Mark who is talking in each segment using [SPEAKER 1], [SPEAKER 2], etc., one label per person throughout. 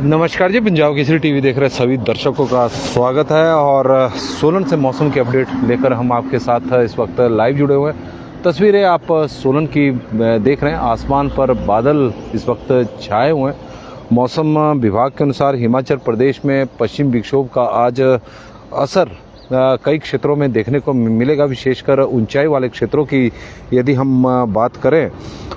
[SPEAKER 1] नमस्कार जी, पंजाब केसरी टीवी देख रहे सभी दर्शकों का स्वागत है। और सोलन से मौसम की अपडेट लेकर हम आपके साथ इस वक्त लाइव जुड़े हुए हैं। तस्वीरें आप सोलन की देख रहे हैं। आसमान पर बादल इस वक्त छाए हुए हैं। मौसम विभाग के अनुसार हिमाचल प्रदेश में पश्चिम विक्षोभ का आज असर कई क्षेत्रों में देखने को मिलेगा। विशेषकर ऊंचाई वाले क्षेत्रों की यदि हम बात करें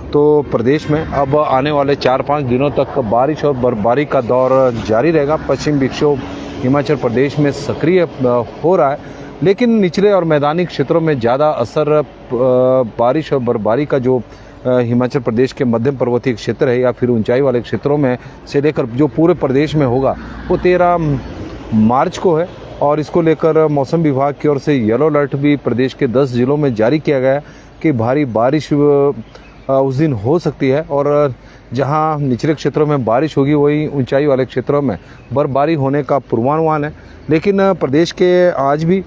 [SPEAKER 1] तो प्रदेश में अब आने वाले 4-5 दिनों तक बारिश और बर्फबारी का दौर जारी रहेगा। पश्चिम विक्षोभ हिमाचल प्रदेश में सक्रिय हो रहा है, लेकिन निचले और मैदानी क्षेत्रों में ज़्यादा असर बारिश और बर्फबारी का जो हिमाचल प्रदेश के मध्यम पर्वतीय क्षेत्र है या फिर ऊंचाई वाले क्षेत्रों में से लेकर जो पूरे प्रदेश में होगा वो 13 मार्च को है। और इसको लेकर मौसम विभाग की ओर से येलो अलर्ट भी प्रदेश के 10 जिलों में जारी किया गया है कि भारी बारिश उस दिन हो सकती है। और जहां निचले क्षेत्रों में बारिश होगी वहीं ऊंचाई वाले क्षेत्रों में बर्फबारी होने का पूर्वानुमान है। लेकिन प्रदेश के आज भी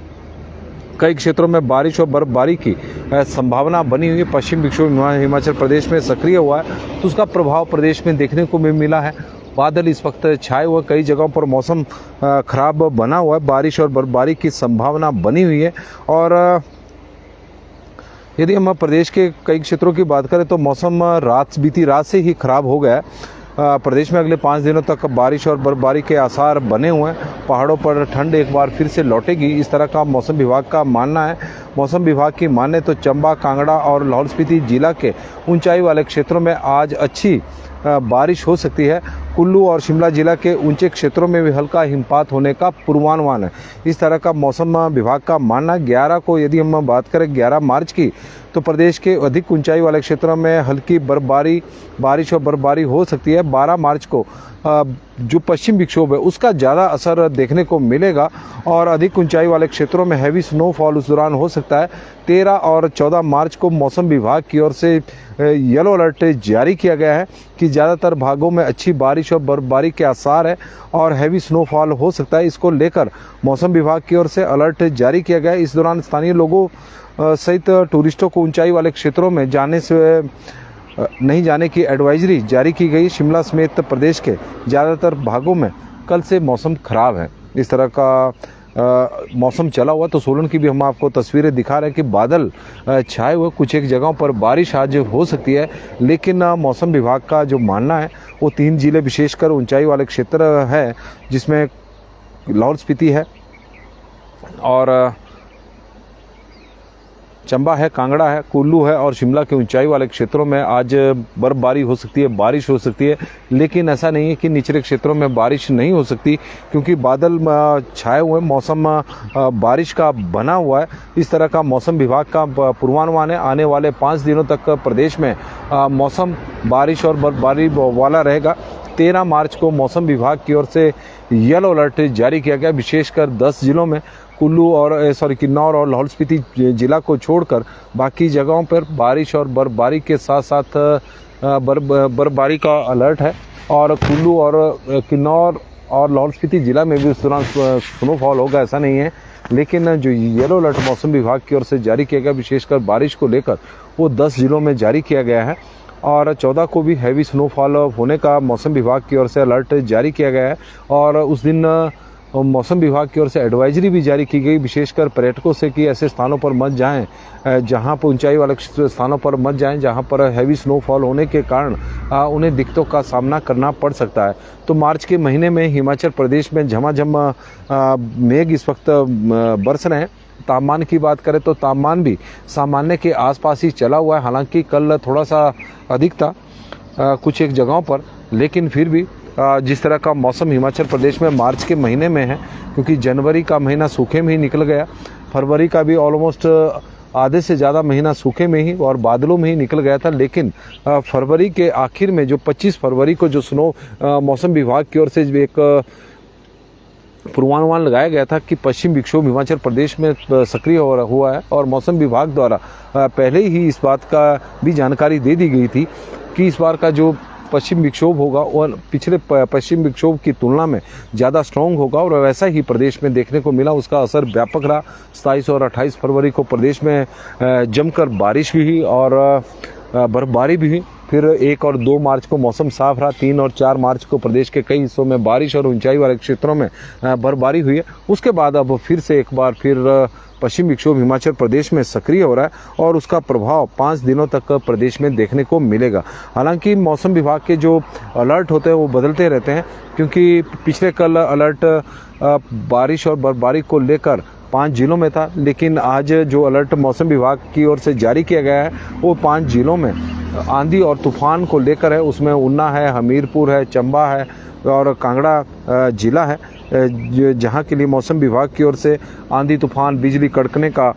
[SPEAKER 1] कई क्षेत्रों में बारिश और बर्फबारी की संभावना बनी हुई है। पश्चिम विक्षोभ हिमाचल प्रदेश में सक्रिय हुआ है तो उसका प्रभाव प्रदेश में देखने को भी मिला है। बादल इस वक्त छाए हुए, कई जगहों पर मौसम खराब बना हुआ है। बारिश और बर्फबारी की संभावना बनी हुई है। और यदि हम प्रदेश के कई क्षेत्रों की बात करें तो मौसम बीती रात से ही खराब हो गया है। प्रदेश में अगले 5 दिनों तक बारिश और बर्फबारी के आसार बने हुए हैं। पहाड़ों पर ठंड एक बार फिर से लौटेगी, इस तरह का मौसम विभाग का मानना है। मौसम विभाग की माने तो चंबा, कांगड़ा और लाहौल स्पीति जिला के ऊंचाई वाले क्षेत्रों में आज अच्छी बारिश हो सकती है। कुल्लू और शिमला जिला के ऊंचे क्षेत्रों में भी हल्का हिमपात होने का पूर्वानुमान है। इस तरह का मौसम विभाग का मानना। 11 को यदि हम बात करें 11 मार्च की तो प्रदेश के अधिक ऊंचाई वाले क्षेत्रों में हल्की बारिश और बर्फबारी हो सकती है। 12 मार्च को जो पश्चिम विक्षोभ है उसका ज़्यादा असर देखने को मिलेगा और अधिक ऊंचाई वाले क्षेत्रों में हैवी स्नोफॉल उस दौरान हो सकता है। 13 और 14 मार्च को मौसम विभाग की ओर से येलो अलर्ट जारी किया गया है कि ज़्यादातर भागों में अच्छी बारिश और बर्फबारी के आसार है और हैवी स्नोफॉल हो सकता है। इसको लेकर मौसम विभाग की ओर से अलर्ट जारी किया गया है। इस दौरान स्थानीय लोगों सहित टूरिस्टों को ऊंचाई वाले क्षेत्रों में नहीं जाने की एडवाइजरी जारी की गई। शिमला समेत प्रदेश के ज़्यादातर भागों में कल से मौसम खराब है। इस तरह का मौसम चला हुआ। तो सोलन की भी हम आपको तस्वीरें दिखा रहे हैं कि बादल छाए हुए, कुछ एक जगहों पर बारिश आज हो सकती है। लेकिन मौसम विभाग का जो मानना है वो 3 जिले विशेषकर ऊंचाई वाले क्षेत्र है जिसमें लाहौल स्पीति है और चंबा है, कांगड़ा है, कुल्लू है और शिमला के ऊंचाई वाले क्षेत्रों में आज बर्फबारी हो सकती है, बारिश हो सकती है। लेकिन ऐसा नहीं है कि निचले क्षेत्रों में बारिश नहीं हो सकती, क्योंकि बादल छाए हुए, मौसम बारिश का बना हुआ है। इस तरह का मौसम विभाग का पूर्वानुमान है। आने वाले 5 दिनों तक प्रदेश में मौसम बारिश और बर्फबारी वाला रहेगा। 13 मार्च को मौसम विभाग की ओर से येलो अलर्ट जारी किया गया। विशेषकर 10 जिलों में किन्नौर और लाहौल स्पीति जिला को छोड़कर बाकी जगहों पर बारिश और बर्फबारी के साथ साथ बर्फबारी का अलर्ट है। और कुल्लू और किन्नौर और लाहौल स्पीति जिला में भी उस दौरान स्नोफॉल होगा, ऐसा नहीं है। लेकिन जो येलो अलर्ट मौसम विभाग की ओर से जारी किया गया विशेषकर बारिश को लेकर वो 10 जिलों में जारी किया गया है। और 14 को भी हैवी स्नोफॉल होने का मौसम विभाग की ओर से अलर्ट जारी किया गया है। और उस दिन मौसम विभाग की ओर से एडवाइजरी भी जारी की गई विशेषकर पर्यटकों से कि ऐसे स्थानों पर मत जाएं, जहां पर ऊंचाई वाले स्थानों पर मत जाएं जहां पर हैवी स्नोफॉल होने के कारण उन्हें दिक्कतों का सामना करना पड़ सकता है। तो मार्च के महीने में हिमाचल प्रदेश में झमाझम मेघ इस वक्त बरस रहे हैं। तापमान की बात करें तो तापमान भी सामान्य के आसपास ही चला हुआ है। हालांकि कल थोड़ा सा अधिक था कुछ एक जगहों पर, लेकिन फिर भी जिस तरह का मौसम हिमाचल प्रदेश में मार्च के महीने में है, क्योंकि जनवरी का महीना सूखे में ही निकल गया, फरवरी का भी ऑलमोस्ट आधे से ज़्यादा महीना सूखे में ही और बादलों में ही निकल गया था। लेकिन फरवरी के आखिर में जो 25 फरवरी को जो मौसम विभाग की ओर से एक पूर्वानुमान लगाया गया था कि पश्चिम विक्षोभ हिमाचल प्रदेश में सक्रिय हुआ है। और मौसम विभाग द्वारा पहले ही इस बात का भी जानकारी दे दी गई थी कि इस बार का जो पश्चिम विक्षोभ होगा और पिछले पश्चिम विक्षोभ की तुलना में ज़्यादा स्ट्रॉन्ग होगा। और वैसा ही प्रदेश में देखने को मिला। उसका असर व्यापक रहा। 27 और 28 फरवरी को प्रदेश में जमकर बारिश भी हुई और बर्फबारी भी हुई। फिर 1 और 2 मार्च को मौसम साफ रहा। 3 और 4 मार्च को प्रदेश के कई हिस्सों में बारिश और ऊंचाई वाले क्षेत्रों में बर्फबारी हुई है। उसके बाद अब फिर से एक बार फिर पश्चिम विक्षोभ हिमाचल प्रदेश में सक्रिय हो रहा है और उसका प्रभाव 5 दिनों तक प्रदेश में देखने को मिलेगा। हालांकि मौसम विभाग के जो अलर्ट होते हैं वो बदलते रहते हैं, क्योंकि पिछले कल अलर्ट बारिश और बर्फबारी को लेकर 5 जिलों में था, लेकिन आज जो अलर्ट मौसम विभाग की ओर से जारी किया गया है वो 5 जिलों में आंधी और तूफान को लेकर है। उसमें ऊना है, हमीरपुर है, चंबा है और कांगड़ा जिला है, जहां के लिए मौसम विभाग की ओर से आंधी तूफान बिजली कड़कने का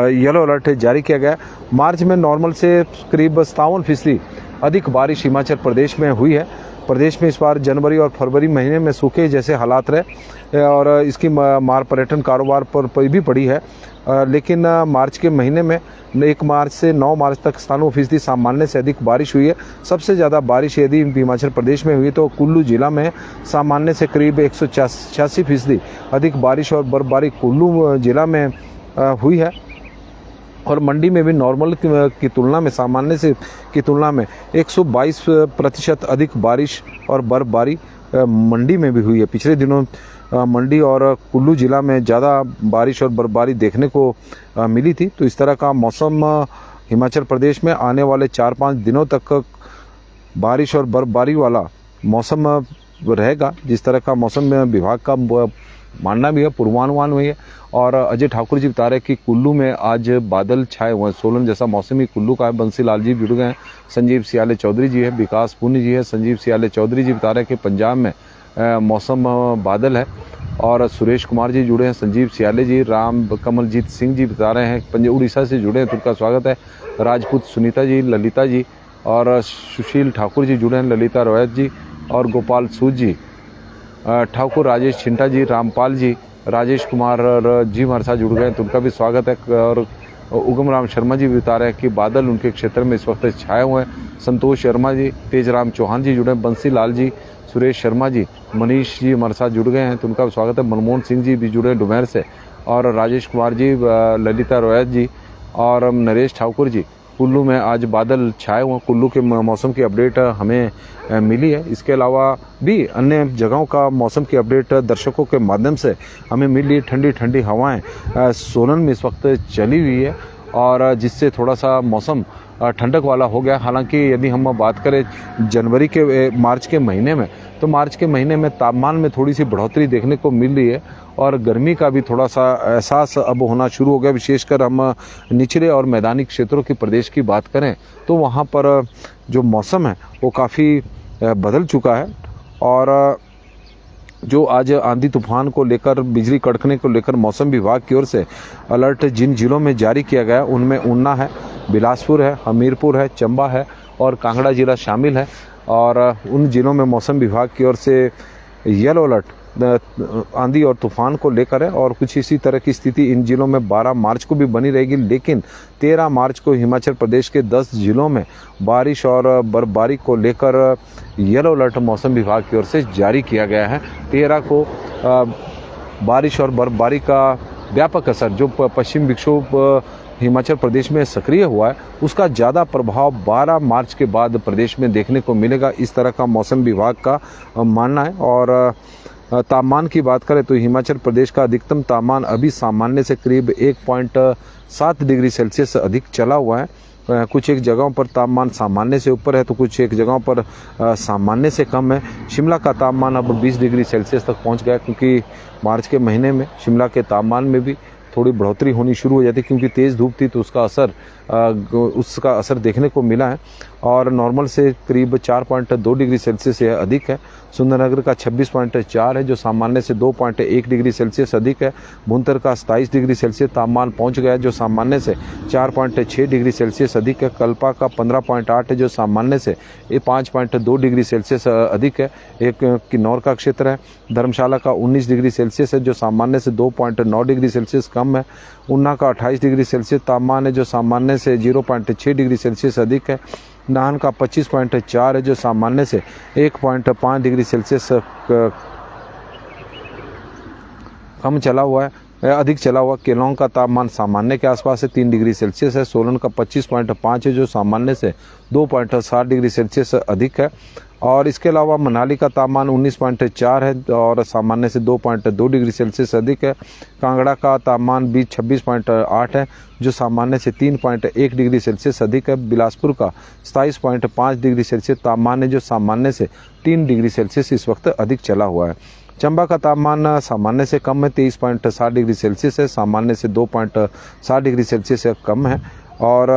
[SPEAKER 1] येलो अलर्ट जारी किया गया। मार्च में नॉर्मल से करीब 57% अधिक बारिश हिमाचल प्रदेश में हुई है। प्रदेश में इस बार जनवरी और फरवरी महीने में सूखे जैसे हालात रहे और इसकी मार पर्यटन कारोबार पर भी पड़ी है। लेकिन मार्च के महीने में 1 मार्च से 9 मार्च तक 97% सामान्य से अधिक बारिश हुई है। सबसे ज़्यादा बारिश यदि हिमाचल प्रदेश में हुई तो कुल्लू जिला में सामान्य से करीब 186% अधिक बारिश और बर्फबारी कुल्लू जिला में हुई है। और मंडी में भी नॉर्मल की तुलना में सामान्य से की तुलना में 122% अधिक बारिश और बर्फबारी मंडी में भी हुई है। पिछले दिनों मंडी और कुल्लू जिला में ज़्यादा बारिश और बर्फबारी देखने को मिली थी। तो इस तरह का मौसम हिमाचल प्रदेश में आने वाले 4-5 दिनों तक बारिश और बर्फबारी वाला मौसम रहेगा, जिस तरह का मौसम विभाग का मानना भी है, पूर्वानुमान भी है। और अजय ठाकुर जी बता रहे हैं कि कुल्लू में आज बादल छाए हुए हैं। सोलन जैसा मौसम ही कुल्लू का है। बंसी लाल जी जुड़ गए हैं, संजीव सियाले चौधरी जी है, विकास पुण्य जी है। संजीव सियाले चौधरी जी बता रहे हैं कि पंजाब में मौसम बादल है। और सुरेश कुमार जी जुड़े हैं, संजीव सियाले जी, राम कमलजीत सिंह जी बता रहे हैं उड़ीसा से जुड़े हैं, तो उनका स्वागत है। राजपूत सुनीता जी, ललिता जी और सुशील ठाकुर जी जुड़े हैं, ललिता रोयत जी और गोपाल सूद जी, ठाकुर राजेश छिंटा जी, रामपाल जी, राजेश कुमार जी मरसा जुड़ गए, तो उनका भी स्वागत है। और उगम राम शर्मा जी भी बता रहे हैं कि बादल उनके क्षेत्र में इस वक्त छाए हुए हैं। संतोष शर्मा जी, तेजराम चौहान जी जुड़े, बंसी लाल जी, सुरेश शर्मा जी, मनीष जी मरसा जुड़ गए हैं, तो उनका भी स्वागत है। मनमोहन सिंह जी भी जुड़े डुमेर से और राजेश कुमार जी, ललिता रोयत जी और नरेश ठाकुर जी। कुल्लू में आज बादल छाए हुए, कुल्लू के मौसम की अपडेट हमें मिली है। इसके अलावा भी अन्य जगहों का मौसम की अपडेट दर्शकों के माध्यम से हमें मिली। ठंडी ठंडी हवाएं सोलन में इस वक्त चली हुई है और जिससे थोड़ा सा मौसम ठंडक वाला हो गया। हालांकि यदि हम बात करें मार्च के महीने में, तो मार्च के महीने में तापमान में थोड़ी सी बढ़ोतरी देखने को मिल रही है और गर्मी का भी थोड़ा सा एहसास अब होना शुरू हो गया। विशेषकर हम निचले और मैदानी क्षेत्रों की प्रदेश की बात करें तो वहाँ पर जो मौसम है वो काफ़ी बदल चुका है। और जो आज आंधी तूफान को लेकर, बिजली कड़कने को लेकर मौसम विभाग की ओर से अलर्ट जिन जिलों में जारी किया गया उनमें ऊना है, बिलासपुर है, हमीरपुर है, चंबा है और कांगड़ा जिला शामिल है। और उन जिलों में मौसम विभाग की ओर से येलो अलर्ट आंधी और तूफान को लेकर है और कुछ इसी तरह की स्थिति इन जिलों में 12 मार्च को भी बनी रहेगी। लेकिन 13 मार्च को हिमाचल प्रदेश के 10 जिलों में बारिश और बर्फबारी को लेकर येलो अलर्ट मौसम विभाग की ओर से जारी किया गया है। 13 को बारिश और बर्फबारी का व्यापक असर, जो पश्चिम विक्षोभ हिमाचल प्रदेश में सक्रिय हुआ है, उसका ज़्यादा प्रभाव 12 मार्च के बाद प्रदेश में देखने को मिलेगा, इस तरह का मौसम विभाग का मानना है। और तापमान की बात करें तो हिमाचल प्रदेश का अधिकतम तापमान अभी सामान्य से करीब 1.7 डिग्री सेल्सियस अधिक चला हुआ है। कुछ एक जगहों पर तापमान सामान्य से ऊपर है तो कुछ एक जगहों पर सामान्य से कम है। शिमला का तापमान अब 20 डिग्री सेल्सियस तक पहुंच गया, क्योंकि मार्च के महीने में शिमला के तापमान में भी थोड़ी बढ़ोतरी होनी शुरू हो जाती, क्योंकि तेज़ धूप थी तो उसका असर देखने को मिला है। और नॉर्मल से करीब 4.2 डिग्री सेल्सियस से अधिक है। सुंदरनगर का 26.4 है, जो सामान्य से 2.1 डिग्री सेल्सियस अधिक है। भुंतर का 27 डिग्री सेल्सियस तापमान पहुंच गया है, जो सामान्य से 4.6 डिग्री सेल्सियस अधिक है। कल्पा का 15.8 है, जो सामान्य से 5.2 डिग्री सेल्सियस अधिक है। एक किन्नौर का क्षेत्र है। धर्मशाला का 19 डिग्री सेल्सियस है, जो सामान्य से 2.9 डिग्री सेल्सियस कम है। ऊना का 28 डिग्री सेल्सियस तापमान है, जो सामान्य से 0.6 डिग्री सेल्सियस अधिक है। नाहन का 25.4 है, जो सामान्य से 1.5 डिग्री सेल्सियस कम चला हुआ है। अधिक चला हुआ। केलांग का तापमान सामान्य के आसपास है, 3 डिग्री सेल्सियस है। सोलन का 25.5 है जो सामान्य से 2.7 डिग्री सेल्सियस अधिक है। और इसके अलावा मनाली का तापमान 19.4 है और सामान्य से 2.2 डिग्री सेल्सियस अधिक है। कांगड़ा का तापमान भी 26.8 है जो सामान्य से 3.1 डिग्री सेल्सियस अधिक है। बिलासपुर का 27.5 डिग्री सेल्सियस तापमान है जो सामान्य से 3 डिग्री सेल्सियस इस वक्त अधिक चला हुआ है। चंबा का तापमान सामान्य से कम है, 23.7 डिग्री सेल्सियस है, सामान्य से 2.7 डिग्री सेल्सियस कम है। और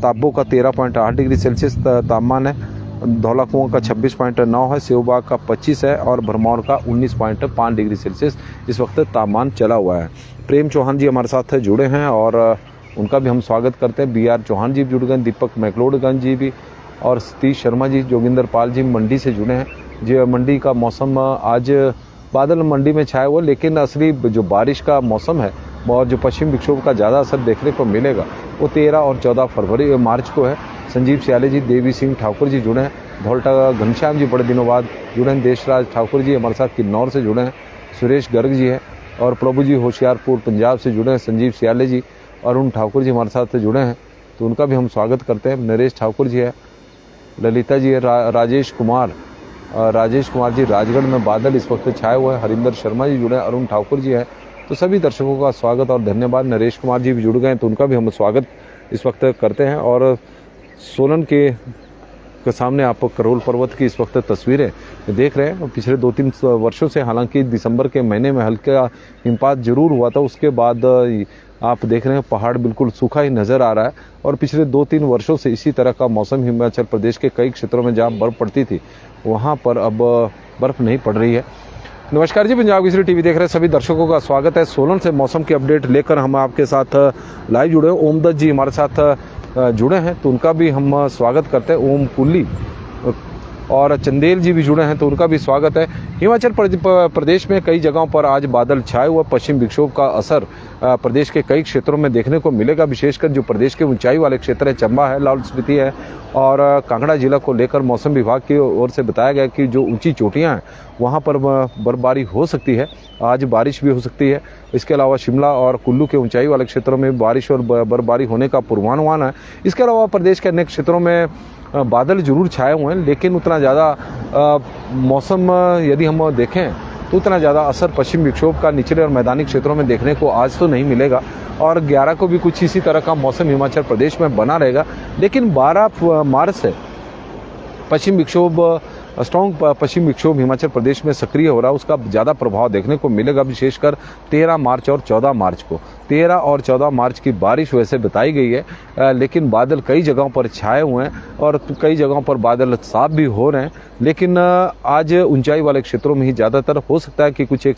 [SPEAKER 1] ताबो का 13.8 डिग्री सेल्सियस तापमान है। धौला कुआं का 26.9 है, सेवबाग का 25 है और भरमौर का 19.5 डिग्री सेल्सियस इस वक्त तापमान चला हुआ है। प्रेम चौहान जी हमारे साथ जुड़े हैं और उनका भी हम स्वागत करते हैं। BR चौहान जी जुड़ गए, दीपक मैकलोडगंज जी भी, और सतीश शर्मा जी, जोगिंदर पाल जी मंडी से जुड़े हैं। जी मंडी का मौसम आज बादल मंडी में छाया हुआ, लेकिन असली जो बारिश का मौसम है और जो पश्चिम विक्षोभ का ज़्यादा असर देखने को मिलेगा वो 13 और 14 मार्च को है। संजीव सियाले जी, देवी सिंह ठाकुर जी जुड़े हैं। धौलटा घनश्याम जी बड़े दिनों बाद जुड़े हैं। देशराज ठाकुर जी हमारे साथ किन्नौर से जुड़े हैं। सुरेश गर्ग जी है और प्रभु जी होशियारपुर पंजाब से जुड़े हैं। संजीव सियाले जी, अरुण ठाकुर जी हमारे साथ जुड़े हैं, तो उनका भी हम स्वागत करते हैं। नरेश ठाकुर जी है, ललिता जी है, राजेश कुमार जी, राजगढ़ में बादल इस वक्त छाए हुए हैं। हरिंदर शर्मा जी जुड़े हैं, अरुण ठाकुर जी है। तो सभी दर्शकों का स्वागत और धन्यवाद। नरेश कुमार जी भी जुड़ गए हैं, तो उनका भी हम स्वागत इस वक्त करते हैं। और सोलन के सामने आप करोल पर्वत की इस वक्त तस्वीरें देख रहे हैं। पिछले 2-3 वर्षों से, हालांकि दिसंबर के महीने में हल्का हिमपात जरूर हुआ था, उसके बाद आप देख रहे हैं पहाड़ बिल्कुल सूखा ही नजर आ रहा है। और पिछले 2-3 वर्षों से इसी तरह का मौसम हिमाचल प्रदेश के कई क्षेत्रों में जहाँ बर्फ पड़ती थी वहाँ पर अब बर्फ नहीं पड़ रही है। नमस्कार जी, पंजाब केसरी टीवी देख रहे सभी दर्शकों का स्वागत है। सोलन से मौसम की अपडेट लेकर हम आपके साथ लाइव जुड़े हैं। ओमदत्त जी हमारे साथ जुड़े हैं, तो उनका भी हम स्वागत करते हैं। ओम कुल्ली और चंदेल जी भी जुड़े हैं, तो उनका भी स्वागत है। हिमाचल प्रदेश में कई जगहों पर आज बादल छाए हुए, पश्चिम विक्षोभ का असर प्रदेश के कई क्षेत्रों में देखने को मिलेगा। विशेषकर जो प्रदेश के ऊंचाई वाले क्षेत्र है, चंबा है, लाहौल स्पीति है और कांगड़ा जिला को लेकर मौसम विभाग की ओर से बताया गया कि जो ऊंची चोटियां हैं वहां पर बर्फबारी हो सकती है, आज बारिश भी हो सकती है। इसके अलावा शिमला और कुल्लू के ऊंचाई वाले क्षेत्रों में बारिश और बर्फबारी होने का पूर्वानुमान है। इसके अलावा प्रदेश के अन्य क्षेत्रों में बादल जरूर छाए हुए हैं, लेकिन उतना ज़्यादा मौसम यदि हम देखें तो उतना ज़्यादा असर पश्चिम विक्षोभ का निचले और मैदानी क्षेत्रों में देखने को आज तो नहीं मिलेगा। और 11 को भी कुछ इसी तरह का मौसम हिमाचल प्रदेश में बना रहेगा। लेकिन 12 मार्च से पश्चिम विक्षोभ, स्ट्रॉन्ग पश्चिम विक्षोभ हिमाचल प्रदेश में सक्रिय हो रहा है, उसका ज़्यादा प्रभाव देखने को मिलेगा। विशेषकर 13 मार्च और 14 मार्च को, 13 और 14 मार्च की बारिश वैसे बताई गई है, लेकिन बादल कई जगहों पर छाए हुए हैं और कई जगहों पर बादल साफ भी हो रहे हैं। लेकिन आज ऊंचाई वाले क्षेत्रों में ही ज़्यादातर हो सकता है कि कुछ एक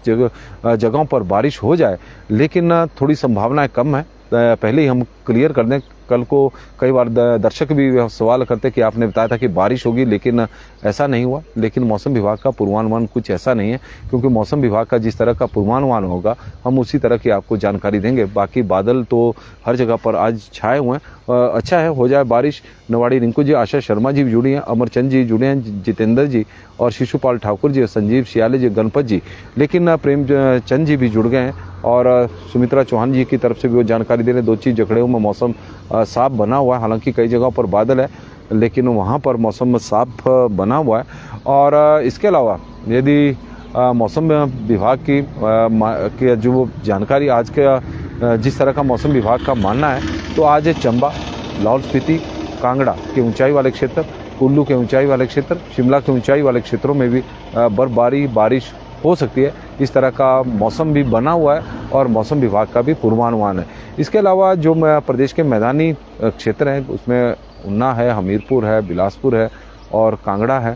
[SPEAKER 1] जगहों पर बारिश हो जाए, लेकिन थोड़ी संभावनाएं कम है। पहले ही हम क्लियर कर दें, कल को कई बार दर्शक भी सवाल करते कि आपने बताया था कि बारिश होगी, लेकिन ऐसा नहीं हुआ। लेकिन मौसम विभाग का पूर्वानुमान कुछ ऐसा नहीं है, क्योंकि मौसम विभाग का जिस तरह का पूर्वानुमान होगा हम उसी तरह की आपको जानकारी देंगे। बाकी बादल तो हर जगह पर आज छाए हुए हैं। अच्छा है, हो जाए बारिश। नवाड़ी रिंकू जी, आशा शर्मा जी भी जुड़ी हैं, अमरचंद जी जुड़े हैं, जितेंद्र जी और शिशुपाल ठाकुर जी, संजीव सियाले जी, गणपत जी, लेकिन प्रेम चंद जी भी जुड़ गए हैं। और सुमित्रा चौहान जी की तरफ से भी वो जानकारी दे रहे हैं। 2 चीज जखड़ेऊ में मौसम साफ बना हुआ है, हालांकि कई जगहों पर बादल है, लेकिन वहाँ पर मौसम साफ बना हुआ है। और इसके अलावा यदि मौसम विभाग की जो जानकारी आज के जिस तरह का मौसम विभाग का मानना है, तो आज चंबा, लाहौल स्पीति, कांगड़ा के ऊंचाई वाले क्षेत्र, कुल्लू के ऊंचाई वाले क्षेत्र, शिमला के ऊंचाई वाले क्षेत्रों में भी बर्फबारी, बारिश हो सकती है। इस तरह का मौसम भी बना हुआ है और मौसम विभाग का भी पूर्वानुमान है। इसके अलावा जो प्रदेश के मैदानी क्षेत्र हैं, उसमें ऊना है, हमीरपुर है, बिलासपुर है और कांगड़ा है,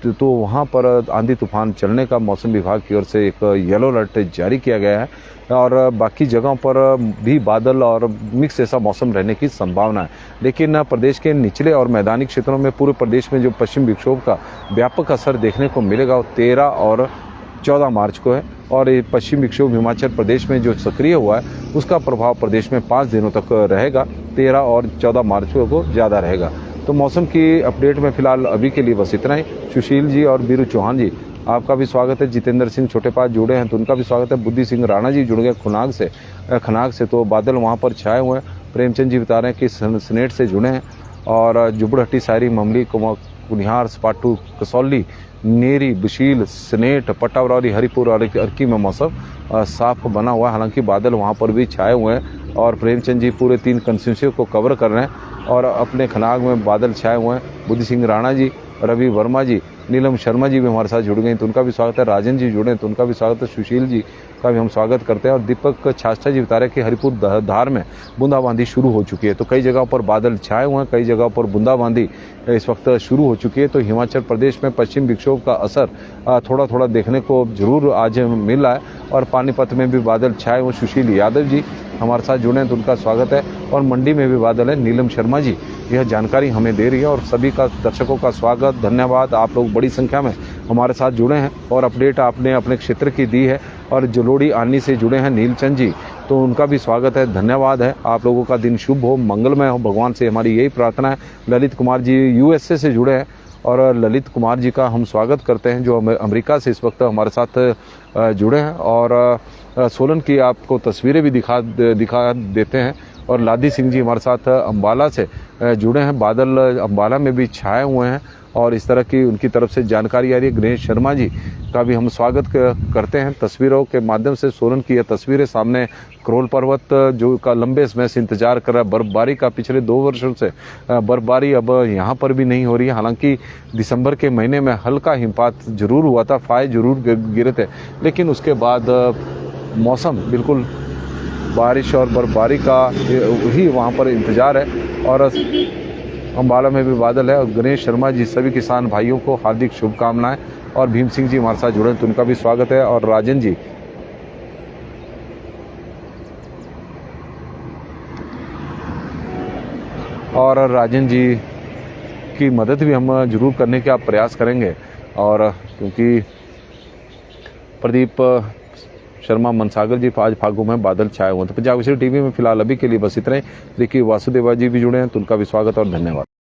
[SPEAKER 1] तो वहाँ पर आंधी तूफान चलने का मौसम विभाग की ओर से एक येलो अलर्ट जारी किया गया है। और बाकी जगहों पर भी बादल और मिक्स ऐसा मौसम रहने की संभावना है। लेकिन प्रदेश के निचले और मैदानी क्षेत्रों में, पूरे प्रदेश में जो पश्चिम विक्षोभ का व्यापक असर देखने को मिलेगा वो 13 और 14 मार्च को है। और ये पश्चिम विक्षोभ हिमाचल प्रदेश में जो सक्रिय हुआ है उसका प्रभाव प्रदेश में 5 दिनों तक रहेगा। 13 और 14 मार्च को ज़्यादा रहेगा। तो मौसम की अपडेट में फिलहाल अभी के लिए बस इतना ही। सुशील जी और बीरू चौहान जी आपका भी स्वागत है। जितेंद्र सिंह छोटेपात जुड़े हैं तो उनका भी स्वागत है। बुद्धि सिंह राणा जी जुड़ गए खनाग से, तो बादल वहाँ पर छाए हुए हैं। प्रेमचंद जी बता रहे हैं कि सनेट से जुड़े हैं। और जुबड़हट्टी, सायरी, ममली, कुनिहार, सपाटू, कसौली, नेरी, बशील, सनेट, पटावरौली, हरिपुर और अर्की में मौसम साफ बना हुआ है। हालांकि बादल वहाँ पर भी छाए हुए हैं और प्रेमचंद जी पूरे 3 कंस्टिट्यूंसी को कवर कर रहे हैं और अपने खनाग में बादल छाए हुए हैं। बुद्धि सिंह राणा जी, रवि वर्मा जी, नीलम शर्मा जी भी हमारे साथ जुड़ गए तो उनका भी स्वागत है। राजन जी जुड़े तो उनका भी स्वागत है। सुशील जी का भी हम स्वागत करते हैं। और दीपक छाछा जी बता रहे हैं कि हरिपुर धार में बूंदाबांदी शुरू हो चुकी है। तो कई जगहों पर बादल छाए हुए हैं, कई जगहों पर बूंदाबांदी इस वक्त शुरू हो चुकी है। तो हिमाचल प्रदेश में पश्चिम विक्षोभ का असर थोड़ा थोड़ा देखने को जरूर आज मिल रहा है। और पानीपत में भी बादल छाए हुए। सुशील यादव जी हमारे साथ जुड़े हैं तो उनका स्वागत है। और मंडी में भी बादल है। नीलम शर्मा जी यह जानकारी हमें दे रही है। और सभी का, दर्शकों का स्वागत, धन्यवाद। आप लोग बड़ी संख्या में हमारे साथ जुड़े हैं और अपडेट आपने अपने क्षेत्र की दी है। और जलोड़ी आनी से जुड़े हैं नीलचंद जी, तो उनका भी स्वागत है, धन्यवाद है। आप लोगों का दिन शुभ हो, मंगलमय हो, भगवान से हमारी यही प्रार्थना है। ललित कुमार जी यूएसए से जुड़े हैं और ललित कुमार जी का हम स्वागत करते हैं जो अमेरिका से इस वक्त हमारे साथ जुड़े हैं। और सोलन की आपको तस्वीरें भी दिखा देते हैं। और लादी सिंह जी हमारे साथ अंबाला से जुड़े हैं। बादल अंबाला में भी छाए हुए हैं और इस तरह की उनकी तरफ से जानकारी आ रही है। गणेश शर्मा जी का भी हम स्वागत करते हैं। तस्वीरों के माध्यम से सोलन की यह तस्वीरें सामने, क्रोल पर्वत जो का लंबे समय से इंतजार कर रहा है। बर्फबारी का पिछले 2 वर्षों से बर्फबारी अब यहाँ पर भी नहीं हो रही है। हालांकि दिसंबर के महीने में हल्का हिमपात जरूर हुआ था, फाय जरूर गिरे थे, लेकिन उसके बाद मौसम बिल्कुल बारिश और बर्फबारी का ही वहाँ पर इंतजार है। और अंबाला में भी बादल है। और गणेश शर्मा जी, सभी किसान भाइयों को हार्दिक शुभकामनाएं। और भीम सिंह जी हमारे साथ जुड़े तो उनका भी स्वागत है। और राजन जी, की मदद भी हम जरूर करने का प्रयास करेंगे। और क्योंकि प्रदीप शर्मा मनसागर जी आज फागू में बादल छाए हुए हैं। तो पंजाब केसरी टीवी में फिलहाल अभी के लिए बस इतना ही। देखिए वासुदेवा जी भी जुड़े हैं तो उनका भी स्वागत और धन्यवाद।